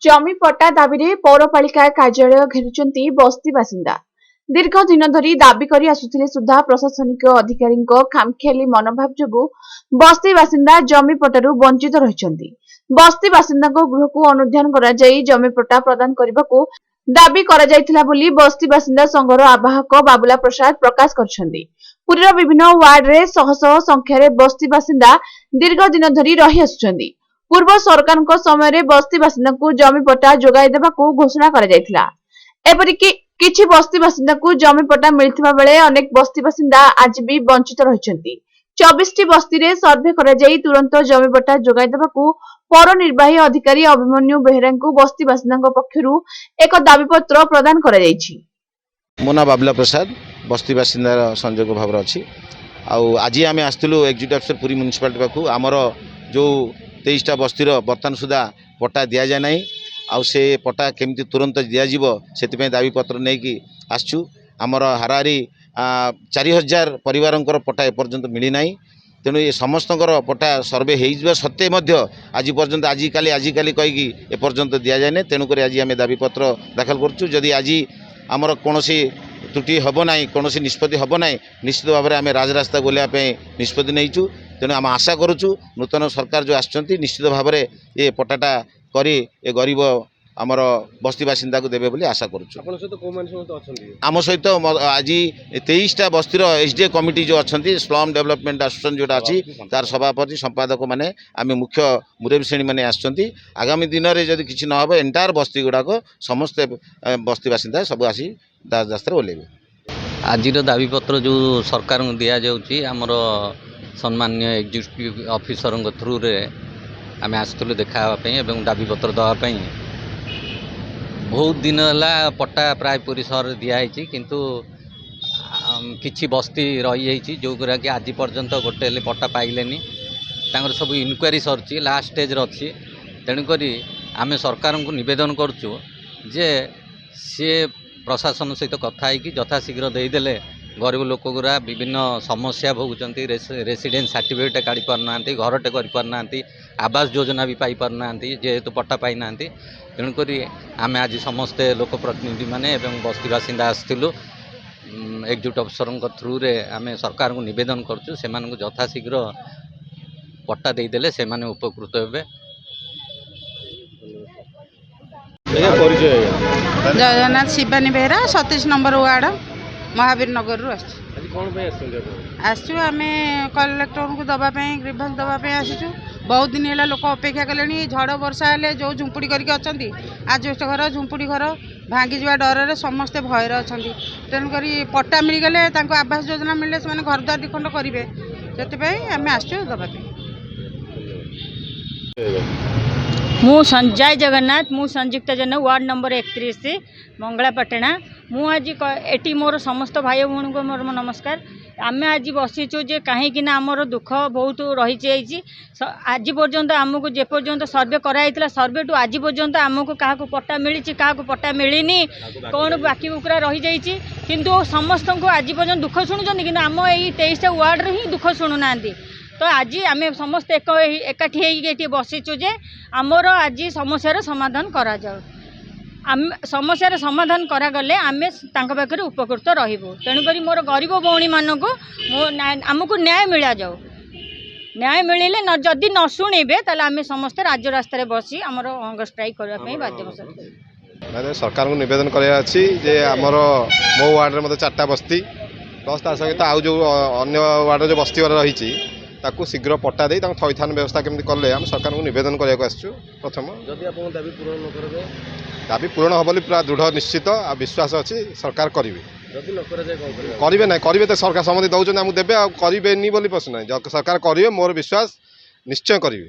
जमी पट्टा दाबी पौरपालिका कार्यालय घेरुचंती बस्ती बासिंदा। दीर्घ दिन धरी दाबी करी आसुथिले सुधा प्रशासनिक अधिकारी खामखियाली मनोभाव जोगु बस्ती बासिंदा जमी पट्टारू वंचित रहिचंती। बस्ती बासिंदा गृह को अनुध्यान करा जाई जमी पट्टा प्रदान करबाकू दाबी करा जायथिला बोली बस्ती बासिंदा संघर आवाहक बाबुला प्रसाद प्रकाश करछंती। पुरीर विभिन्न वार्ड रे शह शह संख्यार बस्ती बासिंदा दीर्घ दिन धरी रही आसुचंती। पूर्व सरकार समय बस्ती बासिंदा को जमी पट्टा जोगाई देबाकू घोषणा करा जायथिला। एपरिकी किछि बस्ती बासिंदा को जमी पट्टा मिलथिबा बेले अनेक बस्ती बासिंदा आज भी वंचित रहिचंती। 24 टी बस्ती रे सर्वे करा जाई तुरंत जमी पट्टा जोगाई देबाकू पौर निर्वाही अधिकारी अभिमन्यु बेहरा को बस्ती बासिंदा पक्षरु एक दाबी पत्र प्रदान करा जायछि। मोना बाबुला प्रसाद बस्ती बासिंदा संजोग भाव अच्छी आज आम आसलु एक्जिक्यूटिव अफिसर पुरी म्युनिसिपालिटी पाखु आमर जो 23टा बस्तीर बर्तमान सुधा पट्टा दि जाए ना आउ से पट्टा केमती तुरंत दिज्व से दाबी पत्र नहीं कि आसचु आमर हाराहारी 4000 परिवार पट्टा एपर्यंत मिलना तेणु ये समस्त पट्टा सर्वे हो सत्वे आज पर्यंत आजिकाली कहीकि एपर्यंत दि जाए ना तेणुक आज आम दाबी पत्र दाखल करुँ जदि आज आमर कौन त्रुटि हम ना कौन निष्पत्ति हम ना निश्चित भाव में आम राजरास्ता बोलने निष्पत्ति नहीं तेणु आम आशा करुचु नूतन सरकार जो आसुच्चंती निश्चित भाव में ये पट्टाटा करी ए गरीब आमर बस्ती बासिंदा को देवे बोली आशा करुचु। आम सहित आज 23टा बस्तीर एसडीए कमिटी जो अच्छा स्लम डेवलपमेंट एसोसिएशन जोटा अच्छी तार सभापति संपादक मैंने आम मुख्य मुरबी श्रेणी मैंने आसुच्चंती आगामी दिन में जदि किसी न हो एंटायर बस्ती गुड़ाक समस्ते बस्ती बासिंदा सब आसी रास्ता ओल्लेबे। आज दाबी पत्र जो सरकार को दि जाऊँगी आमर सम्मान्य एक्जिक्यूटिव ऑफिसर थ्रू रे आम आसलु देखापी और दाबी पत्र देवाई बहुत दिन है पट्टा प्राय पूरी सहर दिखाई किंतु किछि बस्ती रही जाइए जो गुरा कि आज पर्यंत गोटे पट्टा पाइले सब इनक्वारी सरची लास्ट स्टेज अच्छी तेणुक आम सरकार को निवेदन करुँ जे सी प्रशासन सहित कथा यथाशीघ्र देदेले गरीब लोक गुरा विभिन्न समस्या भोगुंट रेसिडेंस सर्टिफिकेट काढ़ी पारना घरटे करना आवास योजना भी पाई पारना जेहेतु पट्टा पाई ना तेणुक आम आज समस्ते लोकप्रतिनिधि माने बस्ती बासिंदा आसलु एक्जिक्यूटिव अफिसर थ्रू रे आम सरकार को निवेदन करुँ से यथाशीघ्र पट्टा देदेले से उपकृत हे। जगन्नाथ शिवानी बेहरा 37 नंबर वार्ड महावीर नगर रु आसचु आम कलेक्टर को दवाई ग्रीवेंस दवाई आसीचु बहुत दिन है लोक अपेक्षा कले झड़ वर्षा हेले जो झुंपुड़ी करके अच्छा आजबेस्ट घर झुंपुड़ी घर भांगी जा डर समस्ते भयर अच्छा तेणुक पट्टा मिलगले आवास योजना मिले से घर द्वार दिखंड करेंगे से आम आसचु दवाई। मु जय जगन्नाथ मु संयुक्त जन वार्ड नंबर 31 मंगलापाटना मु आज एटी मोर समस्त भाई भौणी को मोर नमस्कार। आम आज बसीचु जे कहीं आमर दुख बहुत रही आज पर्यंत आमको जे पर्यंत सर्वे कराइला सर्वे टू आज पर्यंत आमको क्या पट्टा मिली क्या पट्टा मिलनी कौन बाकी बुकरा रही जाइए किंतु समस्त को आज पर्यंत दुख शुणुं कि आम यही 23टा वार्ड ही दुख शुणुना तो आज आम समस्त एकाठी बसीचु जे आमर आज समस्यार समाधान करा जाऊ आम समस्यार समाधान करागले आम पाखे उपकृत रही तेणुक मोर गरीब भौणी मानक आमको न्याय मिला जाऊ न्याय मिले न जदि न शुणे ताले आम समस्ते राज्य रास्तार बसी आमर अंग स्ट्राइक करने बाध्य। सरकार को निवेदन करमर मो वार्ड में मतलब 4टा बस्ती प्लस ता सहित आउ जो अन्य वार्ड जो बस्ती रही ताकू शीघ्र पट्टा दे थैथान व्यवस्था केमती कले आम सरकार को निवेदन करने आसचु। प्रथम दाबी पूरण हम पूरा दृढ़ निश्चित आ विश्वास अच्छी सरकार करेंगे ना करेंगे तो सरकार समझ दौरान आमको देवे करेंगे प्रश्न ना सरकार करेंगे मोर विश्वास निश्चय करेंगे।